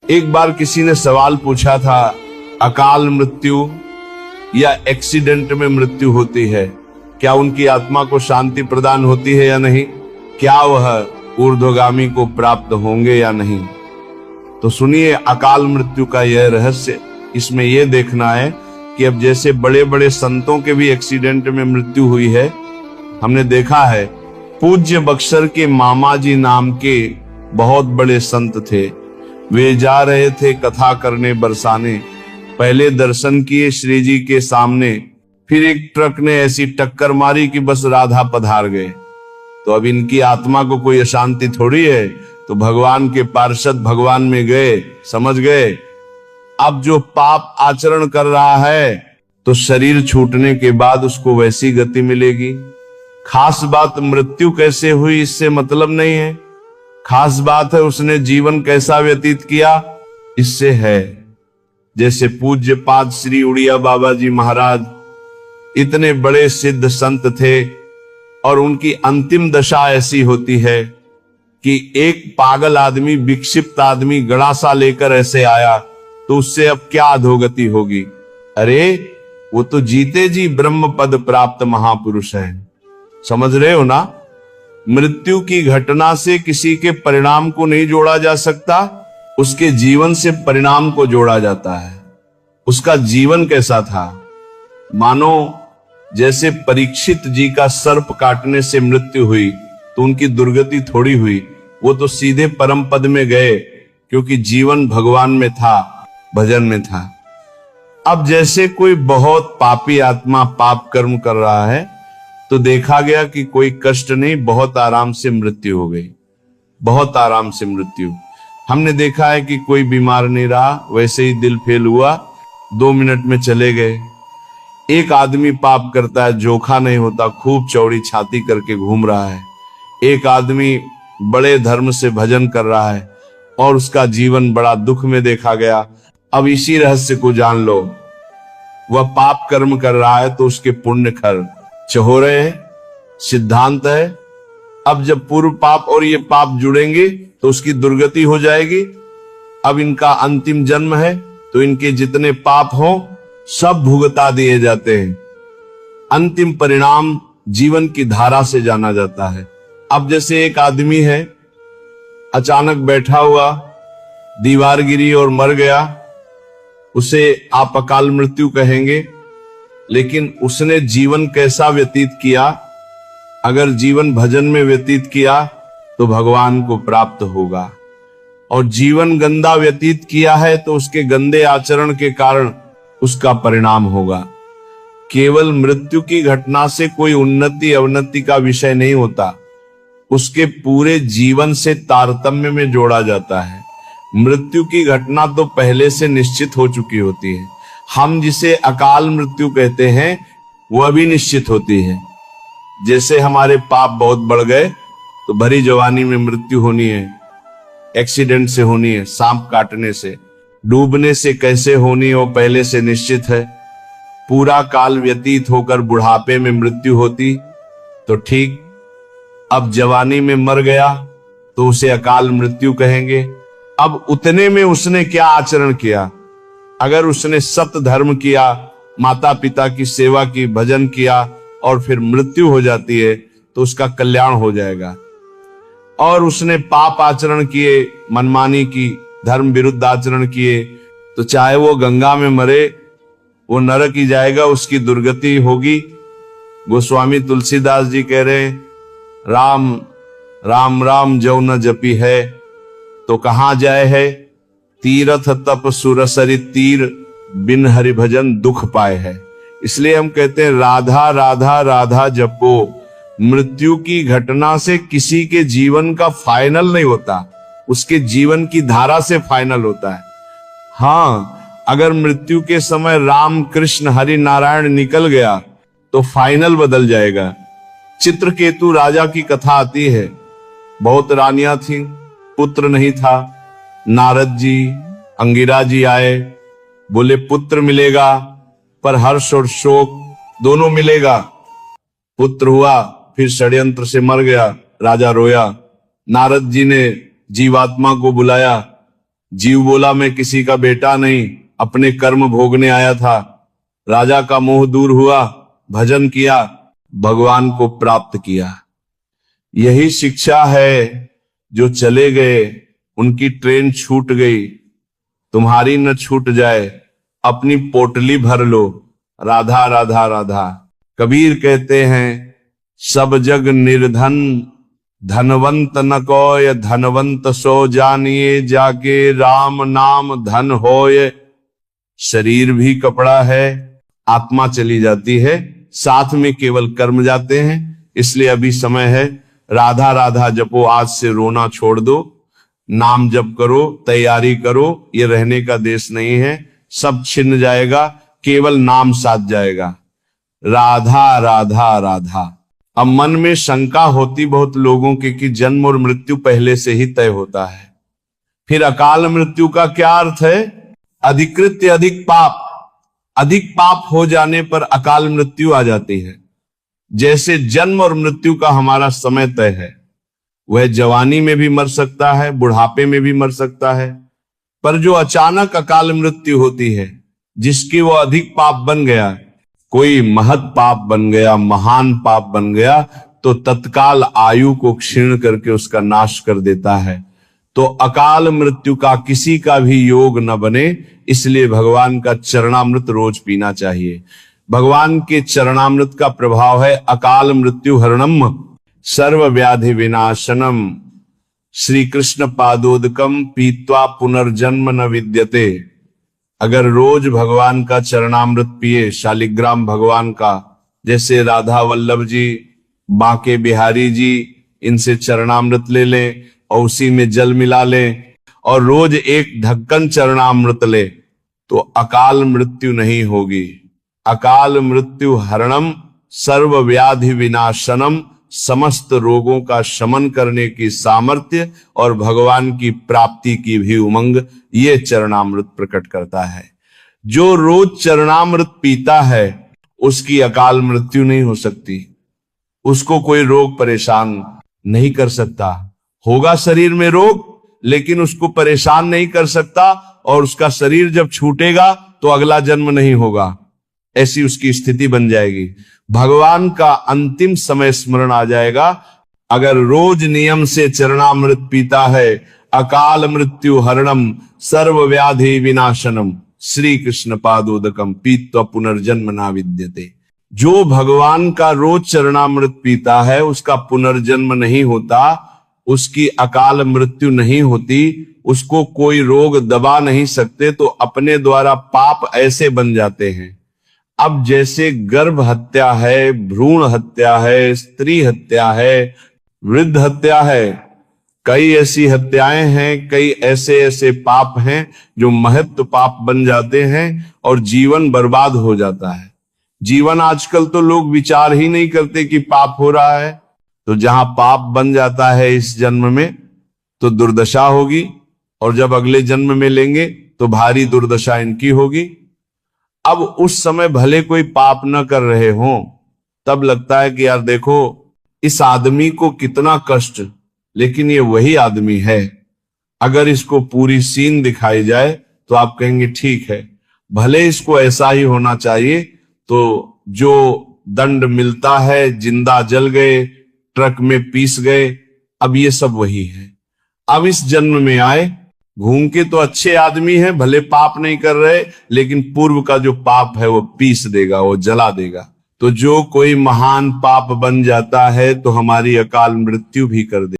एक बार किसी ने सवाल पूछा था, अकाल मृत्यु या एक्सीडेंट में मृत्यु होती है, क्या उनकी आत्मा को शांति प्रदान होती है या नहीं? क्या वह ऊर्ध्वगामी को प्राप्त होंगे या नहीं? तो सुनिए अकाल मृत्यु का यह रहस्य। इसमें यह देखना है कि अब जैसे बड़े बड़े संतों के भी एक्सीडेंट में मृत्यु हुई है, हमने देखा है पूज्य बक्सर के मामा जी नाम के बहुत बड़े संत थे। वे जा रहे थे कथा करने बरसाने। पहले दर्शन किए श्री जी के सामने, फिर एक ट्रक ने ऐसी टक्कर मारी कि बस राधा पधार गए। तो अब इनकी आत्मा को कोई अशांति थोड़ी है, तो भगवान के पार्षद भगवान में गए, समझ गए। अब जो पाप आचरण कर रहा है तो शरीर छूटने के बाद उसको वैसी गति मिलेगी। खास बात मृत्यु कैसे हुई इससे मतलब नहीं है, खास बात है उसने जीवन कैसा व्यतीत किया इससे है। जैसे पूज्य पाद श्री उड़िया बाबा जी महाराज इतने बड़े सिद्ध संत थे और उनकी अंतिम दशा ऐसी होती है कि एक पागल आदमी, विक्षिप्त आदमी गड़ासा लेकर ऐसे आया तो उससे अब क्या अधोगति होगी। अरे वो तो जीते जी ब्रह्म पद प्राप्त महापुरुष है, समझ रहे हो ना। मृत्यु की घटना से किसी के परिणाम को नहीं जोड़ा जा सकता, उसके जीवन से परिणाम को जोड़ा जाता है। उसका जीवन कैसा था, मानो जैसे परीक्षित जी का सर्प काटने से मृत्यु हुई तो उनकी दुर्गति थोड़ी हुई, वो तो सीधे परम पद में गए क्योंकि जीवन भगवान में था, भजन में था। अब जैसे कोई बहुत पापी आत्मा पाप कर्म कर रहा है तो देखा गया कि कोई कष्ट नहीं, बहुत आराम से मृत्यु हो गई, बहुत आराम से मृत्यु। हमने देखा है कि कोई बीमार नहीं रहा, वैसे ही दिल फेल हुआ, 2 मिनट में चले गए। एक आदमी पाप करता है, जोखा नहीं होता, खूब चौड़ी छाती करके घूम रहा है। एक आदमी बड़े धर्म से भजन कर रहा है और उसका जीवन बड़ा दुख में देखा गया। अब इसी रहस्य को जान लो, वह पाप कर्म कर रहा है तो उसके पुण्य खर्च हो रहे हैं, सिद्धांत है। अब जब पूर्व पाप और ये पाप जुड़ेंगे तो उसकी दुर्गति हो जाएगी। अब इनका अंतिम जन्म है तो इनके जितने पाप हो सब भुगता दिए जाते हैं। अंतिम परिणाम जीवन की धारा से जाना जाता है। अब जैसे एक आदमी है, अचानक बैठा हुआ, दीवार गिरी और मर गया, उसे आप अकाल मृत्यु कहेंगे, लेकिन उसने जीवन कैसा व्यतीत किया? अगर जीवन भजन में व्यतीत किया तो भगवान को प्राप्त होगा, और जीवन गंदा व्यतीत किया है तो उसके गंदे आचरण के कारण उसका परिणाम होगा। केवल मृत्यु की घटना से कोई उन्नति अवनति का विषय नहीं होता, उसके पूरे जीवन से तारतम्य में जोड़ा जाता है। मृत्यु की घटना तो पहले से निश्चित हो चुकी होती है। हम जिसे अकाल मृत्यु कहते हैं वह भी निश्चित होती है। जैसे हमारे पाप बहुत बढ़ गए तो भरी जवानी में मृत्यु होनी है, एक्सीडेंट से होनी है, सांप काटने से, डूबने से कैसे होनी हो पहले से निश्चित है। पूरा काल व्यतीत होकर बुढ़ापे में मृत्यु होती तो ठीक, अब जवानी में मर गया तो उसे अकाल मृत्यु कहेंगे। अब उतने में उसने क्या आचरण किया? अगर उसने सत्य धर्म किया, माता पिता की सेवा की, भजन किया और फिर मृत्यु हो जाती है तो उसका कल्याण हो जाएगा। और उसने पाप आचरण किए, मनमानी की, धर्म विरुद्ध आचरण किए, तो चाहे वो गंगा में मरे वो नरक ही जाएगा, उसकी दुर्गति होगी। गोस्वामी तुलसीदास जी कह रहे हैं, राम राम राम जो न जपी है तो कहां जाए है, तीरथ तप सुरसरि तीर, बिन हरि भजन दुख पाए है। इसलिए हम कहते हैं राधा राधा राधा जपो। मृत्यु की घटना से किसी के जीवन का फाइनल नहीं होता, उसके जीवन की धारा से फाइनल होता है। हाँ, अगर मृत्यु के समय राम कृष्ण हरि नारायण निकल गया तो फाइनल बदल जाएगा। चित्रकेतु राजा की कथा आती है, बहुत रानियां थी, पुत्र नहीं था। नारद जी, अंगिरा जी आए, बोले पुत्र मिलेगा पर हर्ष और शोक दोनों मिलेगा। पुत्र हुआ, फिर षड्यंत्र से मर गया, राजा रोया। नारद जी ने जीवात्मा को बुलाया, जीव बोला मैं किसी का बेटा नहीं, अपने कर्म भोगने आया था। राजा का मोह दूर हुआ, भजन किया, भगवान को प्राप्त किया। यही शिक्षा है। जो चले गए उनकी ट्रेन छूट गई, तुम्हारी न छूट जाए, अपनी पोटली भर लो, राधा राधा राधा। कबीर कहते हैं सब जग निर्धन, धनवंत न कोय, धनवंत सो जानिए, जाके राम नाम धन होय। शरीर भी कपड़ा है, आत्मा चली जाती है, साथ में केवल कर्म जाते हैं। इसलिए अभी समय है, राधा राधा जपो, आज से रोना छोड़ दो, नाम जप करो, तैयारी करो। ये रहने का देश नहीं है, सब छिन जाएगा, केवल नाम साथ जाएगा। राधा राधा राधा। अब मन में शंका होती बहुत लोगों की कि जन्म और मृत्यु पहले से ही तय होता है। फिर अकाल मृत्यु का क्या अर्थ है? अधिकृत्य अधिक पाप, अधिक पाप हो जाने पर अकाल मृत्यु आ जाती है। जैसे जन्म और मृत्यु का हमारा समय तय है, वह जवानी में भी मर सकता है, बुढ़ापे में भी मर सकता है, पर जो अचानक अकाल मृत्यु होती है, जिसकी वो अधिक पाप बन गया, कोई महत पाप बन गया, महान पाप बन गया, तो तत्काल आयु को क्षीण करके उसका नाश कर देता है। तो अकाल मृत्यु का किसी का भी योग न बने, इसलिए भगवान का चरणामृत रोज पीना चाहिए। भगवान के चरणामृत का प्रभाव है अकाल मृत्यु हरणम सर्व व्याधि विनाशनम, श्री कृष्ण पादोदकम पीत्वा पुनर्जन्म न विद्यते। अगर रोज भगवान का चरणामृत पिए, शालिग्राम भगवान का, जैसे राधा वल्लभ जी, बांके बिहारी जी, इनसे चरणामृत ले लें और उसी में जल मिला लें और रोज एक ढक्कन चरणामृत ले, तो अकाल मृत्यु नहीं होगी। अकाल मृत्यु हरणम सर्व व्याधि विनाशनम, समस्त रोगों का शमन करने की सामर्थ्य और भगवान की प्राप्ति की भी उमंग ये चरणामृत प्रकट करता है। जो रोज चरणामृत पीता है उसकी अकाल मृत्यु नहीं हो सकती, उसको कोई रोग परेशान नहीं कर सकता। होगा शरीर में रोग, लेकिन उसको परेशान नहीं कर सकता, और उसका शरीर जब छूटेगा तो अगला जन्म नहीं होगा, ऐसी उसकी स्थिति बन जाएगी। भगवान का अंतिम समय स्मरण आ जाएगा। अगर रोज नियम से चरणामृत पीता है, अकाल मृत्यु हरणम सर्व व्याधि विनाशनम, श्री कृष्ण पादोदकम पीत्वा पुनर्जन्म ना विद्यते। जो भगवान का रोज चरणामृत पीता है उसका पुनर्जन्म नहीं होता, उसकी अकाल मृत्यु नहीं होती, उसको कोई रोग दबा नहीं सकते, तो अपने द्वारा पाप ऐसे बन जाते हैं। अब जैसे गर्भ हत्या है, भ्रूण हत्या है, स्त्री हत्या है, वृद्ध हत्या है, कई ऐसी हत्याएं हैं, कई ऐसे ऐसे पाप हैं जो महत्व पाप बन जाते हैं और जीवन बर्बाद हो जाता है। जीवन आजकल तो लोग विचार ही नहीं करते कि पाप हो रहा है। तो जहां पाप बन जाता है इस जन्म में तो दुर्दशा होगी, और जब अगले जन्म में लेंगे तो भारी दुर्दशा इनकी होगी। अब उस समय भले कोई पाप न कर रहे हों, तब लगता है कि यार देखो इस आदमी को कितना कष्ट, लेकिन ये वही आदमी है। अगर इसको पूरी सीन दिखाई जाए तो आप कहेंगे ठीक है, भले इसको ऐसा ही होना चाहिए। तो जो दंड मिलता है, जिंदा जल गए, ट्रक में पीस गए, अब ये सब वही है। अब इस जन्म में आए, घूम के तो अच्छे आदमी हैं, भले पाप नहीं कर रहे, लेकिन पूर्व का जो पाप है वो पीस देगा, वो जला देगा। तो जो कोई महान पाप बन जाता है तो हमारी अकाल मृत्यु भी कर दे।